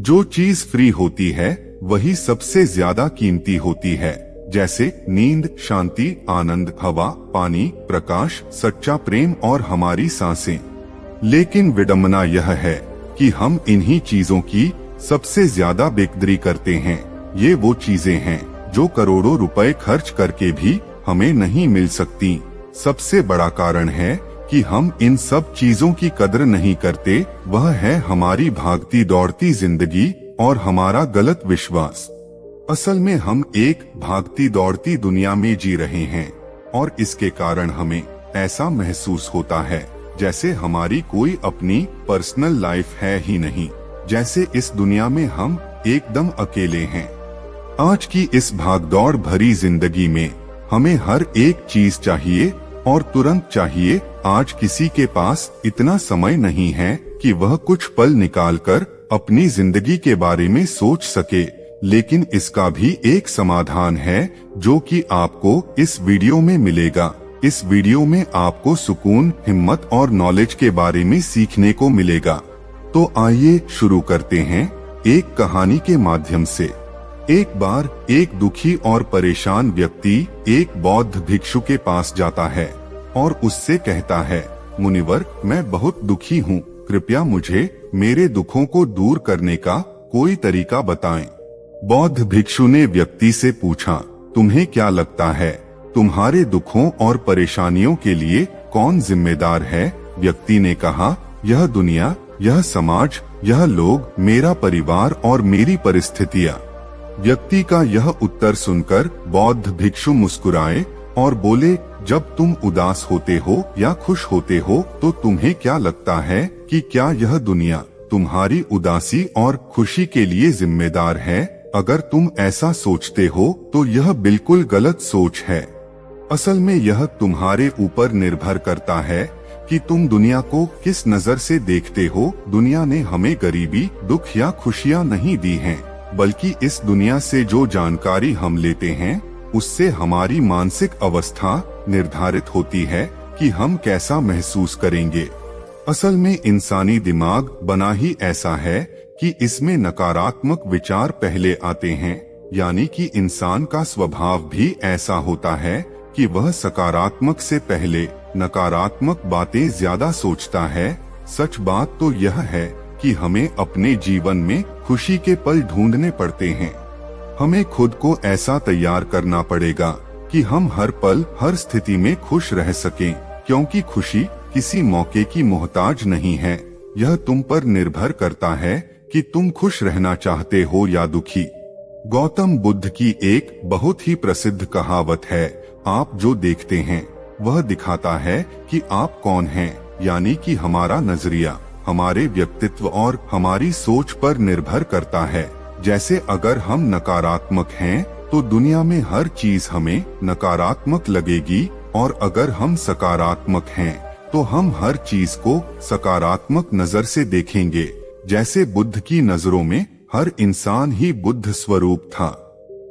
जो चीज फ्री होती है वही सबसे ज्यादा कीमती होती है, जैसे नींद, शांति, आनंद, हवा, पानी, प्रकाश, सच्चा प्रेम और हमारी सांसें। लेकिन विडंबना यह है कि हम इन्हीं चीजों की सबसे ज्यादा बेकदरी करते हैं। ये वो चीजें हैं जो करोड़ों रुपए खर्च करके भी हमें नहीं मिल सकती। सबसे बड़ा कारण है कि हम इन सब चीजों की कदर नहीं करते, वह है हमारी भागती दौड़ती जिंदगी और हमारा गलत विश्वास। असल में हम एक भागती दौड़ती दुनिया में जी रहे हैं और इसके कारण हमें ऐसा महसूस होता है जैसे हमारी कोई अपनी पर्सनल लाइफ है ही नहीं, जैसे इस दुनिया में हम एकदम अकेले हैं। आज की इस भागदौड़ भरी जिंदगी में हमें हर एक चीज चाहिए और तुरंत चाहिए। आज किसी के पास इतना समय नहीं है कि वह कुछ पल निकालकर अपनी जिंदगी के बारे में सोच सके, लेकिन इसका भी एक समाधान है जो कि आपको इस वीडियो में मिलेगा। इस वीडियो में आपको सुकून, हिम्मत और नॉलेज के बारे में सीखने को मिलेगा। तो आइए शुरू करते हैं एक कहानी के माध्यम से। एक बार एक दुखी और परेशान व्यक्ति एक बौद्ध भिक्षु के पास जाता है और उससे कहता है, मुनिवर, मैं बहुत दुखी हूँ, कृपया मुझे मेरे दुखों को दूर करने का कोई तरीका बताएं। बौद्ध भिक्षु ने व्यक्ति से पूछा, तुम्हें क्या लगता है, तुम्हारे दुखों और परेशानियों के लिए कौन जिम्मेदार है? व्यक्ति ने कहा, यह दुनिया, यह समाज, यह लोग, मेरा परिवार और मेरी परिस्थितियाँ। व्यक्ति का यह उत्तर सुनकर बौद्ध भिक्षु मुस्कुराए और बोले, जब तुम उदास होते हो या खुश होते हो तो तुम्हें क्या लगता है कि क्या यह दुनिया तुम्हारी उदासी और खुशी के लिए जिम्मेदार है? अगर तुम ऐसा सोचते हो तो यह बिल्कुल गलत सोच है। असल में यह तुम्हारे ऊपर निर्भर करता है कि तुम दुनिया को किस नजर से देखते हो। दुनिया ने हमें गरीबी, दुख या खुशियाँ नहीं दी हैं, बल्कि इस दुनिया से जो जानकारी हम लेते हैं उससे हमारी मानसिक अवस्था निर्धारित होती है कि हम कैसा महसूस करेंगे। असल में इंसानी दिमाग बना ही ऐसा है कि इसमें नकारात्मक विचार पहले आते हैं, यानी कि इंसान का स्वभाव भी ऐसा होता है कि वह सकारात्मक से पहले नकारात्मक बातें ज्यादा सोचता है। सच बात तो यह है कि हमें अपने जीवन में खुशी के पल ढूंढने पड़ते हैं। हमें खुद को ऐसा तैयार करना पड़ेगा कि हम हर पल, हर स्थिति में खुश रह सकें, क्योंकि खुशी किसी मौके की मोहताज नहीं है। यह तुम पर निर्भर करता है कि तुम खुश रहना चाहते हो या दुखी। गौतम बुद्ध की एक बहुत ही प्रसिद्ध कहावत है, आप जो देखते हैं वह दिखाता है कि आप कौन हैं, यानी कि हमारा नजरिया हमारे व्यक्तित्व और हमारी सोच पर निर्भर करता है। जैसे अगर हम नकारात्मक हैं तो दुनिया में हर चीज हमें नकारात्मक लगेगी, और अगर हम सकारात्मक हैं तो हम हर चीज को सकारात्मक नजर से देखेंगे। जैसे बुद्ध की नजरों में हर इंसान ही बुद्ध स्वरूप था।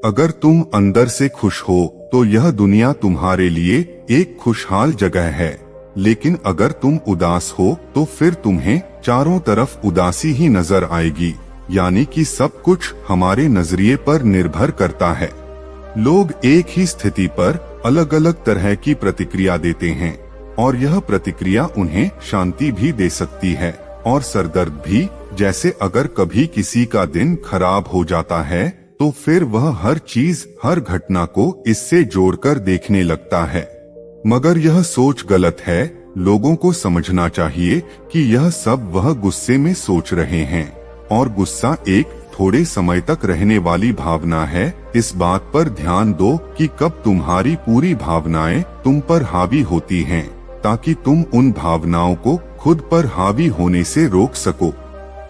अगर तुम अंदर से खुश हो तो यह दुनिया तुम्हारे लिए एक खुशहाल जगह है, लेकिन अगर तुम उदास हो तो फिर तुम्हें चारों तरफ उदासी ही नजर आएगी। यानी कि सब कुछ हमारे नजरिए पर निर्भर करता है। लोग एक ही स्थिति पर अलग अलग तरह की प्रतिक्रिया देते हैं, और यह प्रतिक्रिया उन्हें शांति भी दे सकती है और सरदर्द भी। जैसे अगर कभी किसी का दिन खराब हो जाता है तो फिर वह हर चीज, हर घटना को इससे जोड़कर देखने लगता है, मगर यह सोच गलत है। लोगों को समझना चाहिए कि यह सब वह गुस्से में सोच रहे हैं, और गुस्सा एक थोड़े समय तक रहने वाली भावना है। इस बात पर ध्यान दो कि कब तुम्हारी पूरी भावनाएं तुम पर हावी होती हैं, ताकि तुम उन भावनाओं को खुद पर हावी होने से रोक सको,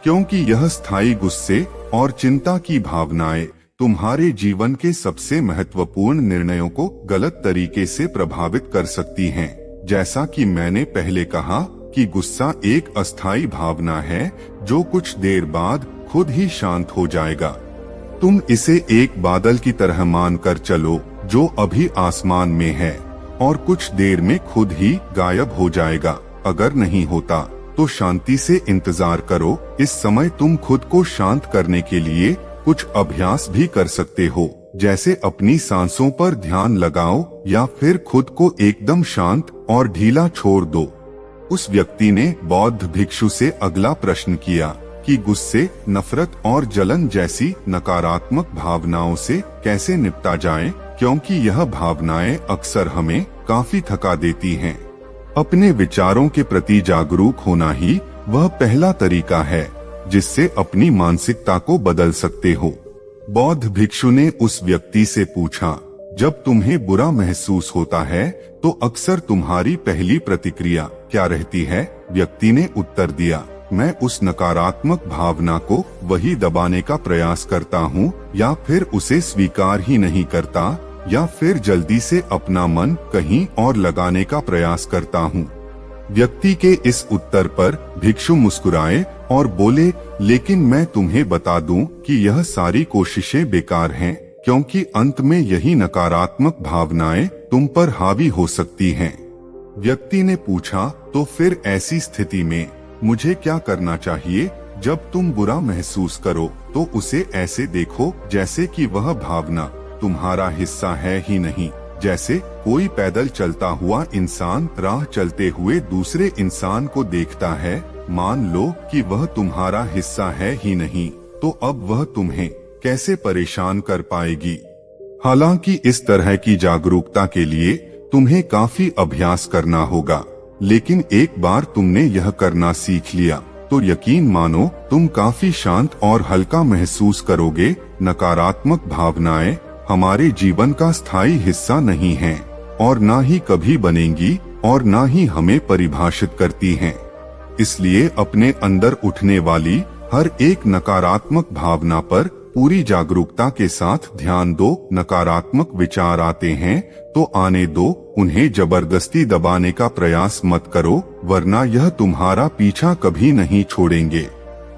क्योंकि यह स्थायी गुस्से और चिंता की भावनाएं तुम्हारे जीवन के सबसे महत्वपूर्ण निर्णयों को गलत तरीके से प्रभावित कर सकती हैं। जैसा कि मैंने पहले कहा कि गुस्सा एक अस्थायी भावना है जो कुछ देर बाद खुद ही शांत हो जाएगा। तुम इसे एक बादल की तरह मानकर चलो जो अभी आसमान में है और कुछ देर में खुद ही गायब हो जाएगा। अगर नहीं होता तो शांति से इंतजार करो। इस समय तुम खुद को शांत करने के लिए कुछ अभ्यास भी कर सकते हो, जैसे अपनी सांसों पर ध्यान लगाओ या फिर खुद को एकदम शांत और ढीला छोड़ दो। उस व्यक्ति ने बौद्ध भिक्षु से अगला प्रश्न किया कि गुस्से, नफरत और जलन जैसी नकारात्मक भावनाओं से कैसे निपटा जाए, क्योंकि यह भावनाएं अक्सर हमें काफी थका देती हैं। अपने विचारों के प्रति जागरूक होना ही वह पहला तरीका है जिससे अपनी मानसिकता को बदल सकते हो। बौद्ध भिक्षु ने उस व्यक्ति से पूछा, जब तुम्हें बुरा महसूस होता है तो अक्सर तुम्हारी पहली प्रतिक्रिया क्या रहती है? व्यक्ति ने उत्तर दिया, मैं उस नकारात्मक भावना को वही दबाने का प्रयास करता हूँ, या फिर उसे स्वीकार ही नहीं करता, या फिर जल्दी से अपना मन कहीं और लगाने का प्रयास करता हूँ। व्यक्ति के इस उत्तर पर भिक्षु मुस्कुराए और बोले, लेकिन मैं तुम्हें बता दूं कि यह सारी कोशिशें बेकार हैं, क्योंकि अंत में यही नकारात्मक भावनाएं तुम पर हावी हो सकती हैं। व्यक्ति ने पूछा, तो फिर ऐसी स्थिति में मुझे क्या करना चाहिए? जब तुम बुरा महसूस करो तो उसे ऐसे देखो जैसे कि वह भावना तुम्हारा हिस्सा है ही नहीं। जैसे कोई पैदल चलता हुआ इंसान राह चलते हुए दूसरे इंसान को देखता है, मान लो कि वह तुम्हारा हिस्सा है ही नहीं, तो अब वह तुम्हें कैसे परेशान कर पाएगी? हालांकि इस तरह की जागरूकता के लिए तुम्हें काफी अभ्यास करना होगा, लेकिन एक बार तुमने यह करना सीख लिया तो यकीन मानो तुम काफी शांत और हल्का महसूस करोगे। नकारात्मक भावनाएं हमारे जीवन का स्थायी हिस्सा नहीं हैं और ना ही कभी बनेंगी और ना ही हमें परिभाषित करती हैं। इसलिए अपने अंदर उठने वाली हर एक नकारात्मक भावना पर पूरी जागरूकता के साथ ध्यान दो। नकारात्मक विचार आते हैं तो आने दो, उन्हें जबरदस्ती दबाने का प्रयास मत करो, वरना यह तुम्हारा पीछा कभी नहीं छोड़ेंगे।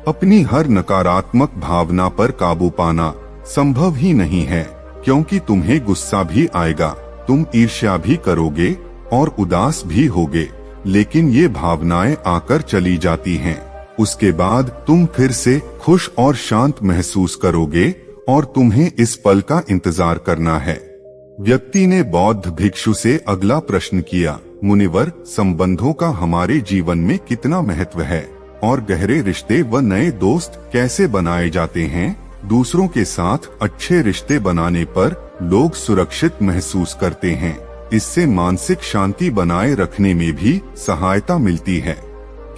अपनी हर नकारात्मक भावना पर काबू पाना संभव ही नहीं है, क्योंकि तुम्हें गुस्सा भी आएगा, तुम ईर्ष्या भी करोगे और उदास भी होगे, लेकिन ये भावनाएं आकर चली जाती हैं। उसके बाद तुम फिर से खुश और शांत महसूस करोगे और तुम्हें इस पल का इंतजार करना है। व्यक्ति ने बौद्ध भिक्षु से अगला प्रश्न किया, मुनिवर, संबंधों का हमारे जीवन में कितना महत्व है और गहरे रिश्ते व नए दोस्त कैसे बनाए जाते हैं? दूसरों के साथ अच्छे रिश्ते बनाने पर लोग सुरक्षित महसूस करते हैं। इससे मानसिक शांति बनाए रखने में भी सहायता मिलती है।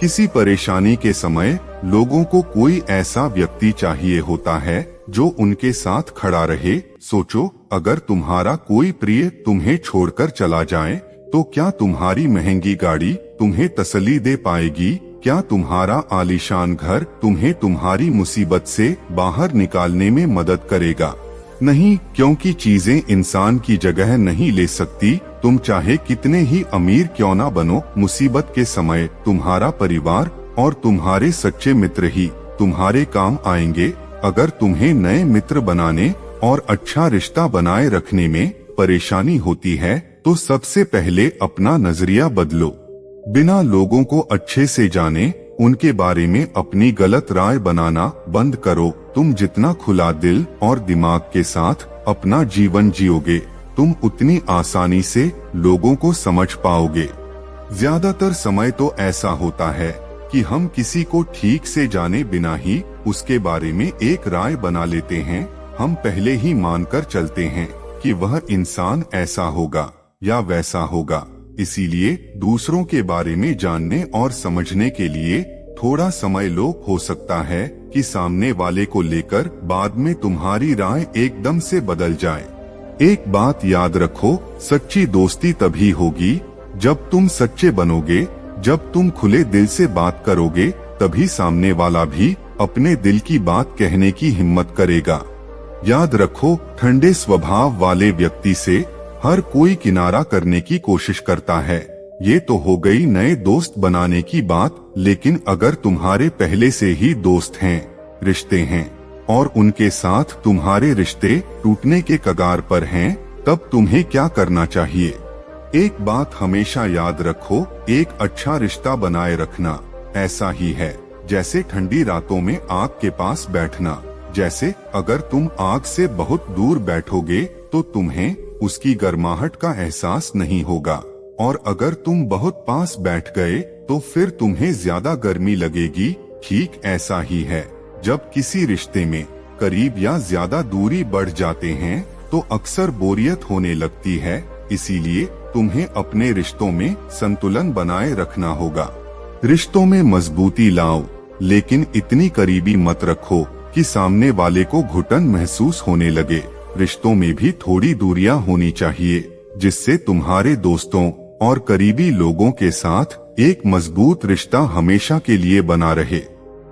किसी परेशानी के समय लोगों को कोई ऐसा व्यक्ति चाहिए होता है जो उनके साथ खड़ा रहे। सोचो, अगर तुम्हारा कोई प्रिय तुम्हें छोड़कर चला जाए तो क्या तुम्हारी महंगी गाड़ी तुम्हें तसल्ली दे पाएगी? क्या तुम्हारा आलीशान घर तुम्हें तुम्हारी मुसीबत से बाहर निकालने में मदद करेगा? नहीं, क्योंकि चीजें इंसान की जगह नहीं ले सकती। तुम चाहे कितने ही अमीर क्यों ना बनो, मुसीबत के समय तुम्हारा परिवार और तुम्हारे सच्चे मित्र ही तुम्हारे काम आएंगे। अगर तुम्हें नए मित्र बनाने और अच्छा रिश्ता बनाए रखने में परेशानी होती है तो सबसे पहले अपना नजरिया बदलो। बिना लोगों को अच्छे से जाने उनके बारे में अपनी गलत राय बनाना बंद करो। तुम जितना खुला दिल और दिमाग के साथ अपना जीवन जियोगे, तुम उतनी आसानी से लोगों को समझ पाओगे। ज्यादातर समय तो ऐसा होता है कि हम किसी को ठीक से जाने बिना ही उसके बारे में एक राय बना लेते हैं। हम पहले ही मानकर चलते हैं कि वह इंसान ऐसा होगा या वैसा होगा। इसीलिए दूसरों के बारे में जानने और समझने के लिए थोड़ा समय लो। हो सकता है कि सामने वाले को लेकर बाद में तुम्हारी राय एकदम से बदल जाए। एक बात याद रखो, सच्ची दोस्ती तभी होगी जब तुम सच्चे बनोगे। जब तुम खुले दिल से बात करोगे तभी सामने वाला भी अपने दिल की बात कहने की हिम्मत करेगा। याद रखो, ठंडे स्वभाव वाले व्यक्ति से हर कोई किनारा करने की कोशिश करता है। ये तो हो गई नए दोस्त बनाने की बात, लेकिन अगर तुम्हारे पहले से ही दोस्त हैं, रिश्ते हैं और उनके साथ तुम्हारे रिश्ते टूटने के कगार पर हैं, तब तुम्हें क्या करना चाहिए? एक बात हमेशा याद रखो, एक अच्छा रिश्ता बनाए रखना ऐसा ही है जैसे ठंडी रातों में आग के पास बैठना। जैसे अगर तुम आग से बहुत दूर बैठोगे तो तुम्हें उसकी गर्माहट का एहसास नहीं होगा, और अगर तुम बहुत पास बैठ गए तो फिर तुम्हें ज्यादा गर्मी लगेगी। ठीक ऐसा ही है, जब किसी रिश्ते में करीब या ज्यादा दूरी बढ़ जाते हैं तो अक्सर बोरियत होने लगती है। इसीलिए तुम्हें अपने रिश्तों में संतुलन बनाए रखना होगा। रिश्तों में मजबूती लाओ, लेकिन इतनी करीबी मत रखो कि सामने वाले को घुटन महसूस होने लगे। रिश्तों में भी थोड़ी दूरियां होनी चाहिए, जिससे तुम्हारे दोस्तों और करीबी लोगों के साथ एक मजबूत रिश्ता हमेशा के लिए बना रहे।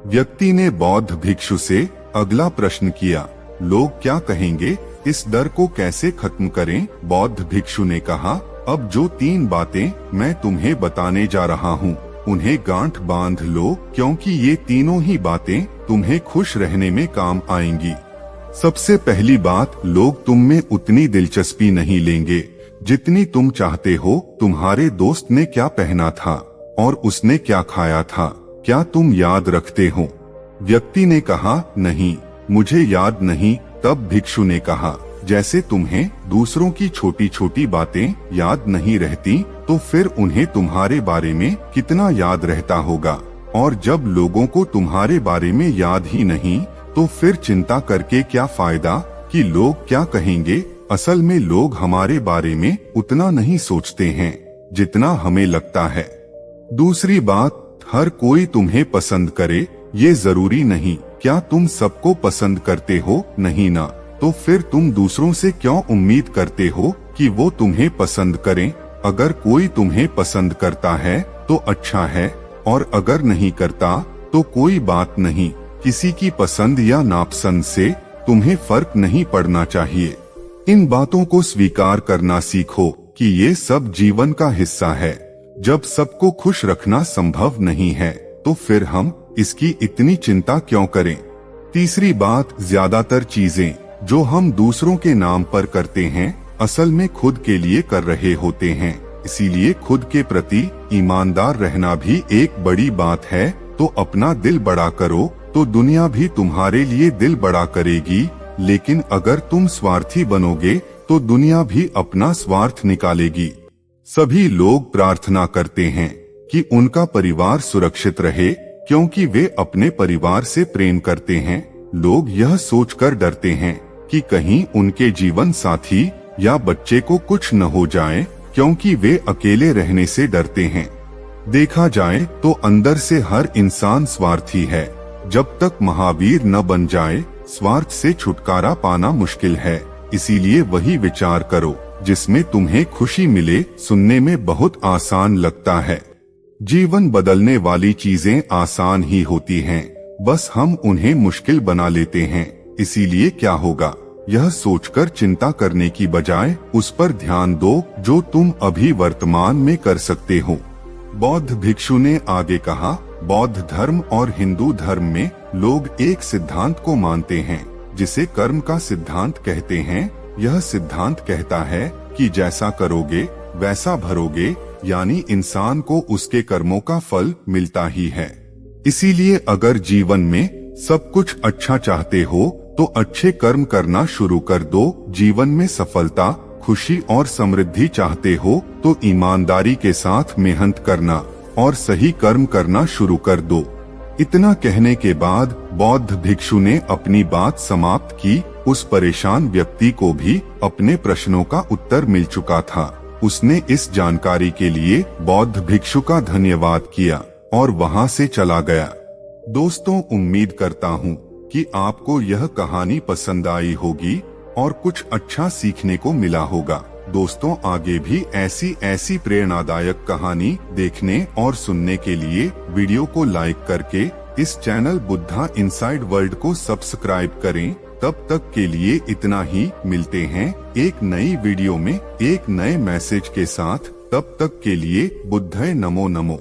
व्यक्ति ने बौद्ध भिक्षु से अगला प्रश्न किया, लोग क्या कहेंगे, इस डर को कैसे खत्म करें? बौद्ध भिक्षु ने कहा, अब जो 3 बातें मैं तुम्हें बताने जा रहा हूँ उन्हें गांठ बांध लो, क्योंकि ये तीनों ही बातें तुम्हें खुश रहने में काम आएंगी। सबसे पहली बात, लोग तुम में उतनी दिलचस्पी नहीं लेंगे जितनी तुम चाहते हो। तुम्हारे दोस्त ने क्या पहना था और उसने क्या खाया था, क्या तुम याद रखते हो? व्यक्ति ने कहा, नहीं, मुझे याद नहीं। तब भिक्षु ने कहा, जैसे तुम्हें दूसरों की छोटी छोटी बातें याद नहीं रहती तो फिर उन्हें तुम्हारे बारे में कितना याद रहता होगा। और जब लोगों को तुम्हारे बारे में याद ही नहीं तो फिर चिंता करके क्या फायदा कि लोग क्या कहेंगे। असल में लोग हमारे बारे में उतना नहीं सोचते हैं जितना हमें लगता है। दूसरी बात, हर कोई तुम्हें पसंद करे ये जरूरी नहीं। क्या तुम सबको पसंद करते हो? नहीं ना, तो फिर तुम दूसरों से क्यों उम्मीद करते हो कि वो तुम्हें पसंद करें? अगर कोई तुम्हें पसंद करता है तो अच्छा है, और अगर नहीं करता तो कोई बात नहीं। किसी की पसंद या नापसंद से तुम्हें फर्क नहीं पड़ना चाहिए। इन बातों को स्वीकार करना सीखो कि ये सब जीवन का हिस्सा है। जब सबको खुश रखना संभव नहीं है तो फिर हम इसकी इतनी चिंता क्यों करें? तीसरी बात, ज्यादातर चीजें जो हम दूसरों के नाम पर करते हैं असल में खुद के लिए कर रहे होते हैं। इसीलिए खुद के प्रति ईमानदार रहना भी एक बड़ी बात है। तो अपना दिल बड़ा करो तो दुनिया भी तुम्हारे लिए दिल बड़ा करेगी, लेकिन अगर तुम स्वार्थी बनोगे तो दुनिया भी अपना स्वार्थ निकालेगी। सभी लोग प्रार्थना करते हैं कि उनका परिवार सुरक्षित रहे, क्योंकि वे अपने परिवार से प्रेम करते हैं। लोग यह सोचकर डरते हैं कि कहीं उनके जीवन साथी या बच्चे को कुछ न हो जाए, क्योंकि वे अकेले रहने से डरते हैं। देखा जाए तो अंदर से हर इंसान स्वार्थी है। जब तक महावीर न बन जाए स्वार्थ से छुटकारा पाना मुश्किल है। इसीलिए वही विचार करो जिसमें तुम्हें खुशी मिले। सुनने में बहुत आसान लगता है। जीवन बदलने वाली चीजें आसान ही होती हैं, बस हम उन्हें मुश्किल बना लेते हैं। इसीलिए क्या होगा यह सोचकर चिंता करने की बजाय उस पर ध्यान दो जो तुम अभी वर्तमान में कर सकते हो। बौद्ध भिक्षु ने आगे कहा, बौद्ध धर्म और हिंदू धर्म में लोग एक सिद्धांत को मानते हैं जिसे कर्म का सिद्धांत कहते हैं। यह सिद्धांत कहता है कि जैसा करोगे वैसा भरोगे, यानी इंसान को उसके कर्मों का फल मिलता ही है। इसीलिए अगर जीवन में सब कुछ अच्छा चाहते हो तो अच्छे कर्म करना शुरू कर दो। जीवन में सफलता, खुशी और समृद्धि चाहते हो तो ईमानदारी के साथ मेहनत करना और सही कर्म करना शुरू कर दो। इतना कहने के बाद बौद्ध भिक्षु ने अपनी बात समाप्त की। उस परेशान व्यक्ति को भी अपने प्रश्नों का उत्तर मिल चुका था। उसने इस जानकारी के लिए बौद्ध भिक्षु का धन्यवाद किया और वहां से चला गया। दोस्तों, उम्मीद करता हूँ कि आपको यह कहानी पसंद आई होगी और कुछ अच्छा सीखने को मिला होगा। दोस्तों, आगे भी ऐसी प्रेरणादायक कहानी देखने और सुनने के लिए वीडियो को लाइक करके इस चैनल बुद्धा इनसाइड वर्ल्ड को सब्सक्राइब करें। तब तक के लिए इतना ही। मिलते हैं एक नई वीडियो में एक नए मैसेज के साथ। तब तक के लिए बुद्धाय नमो नमो।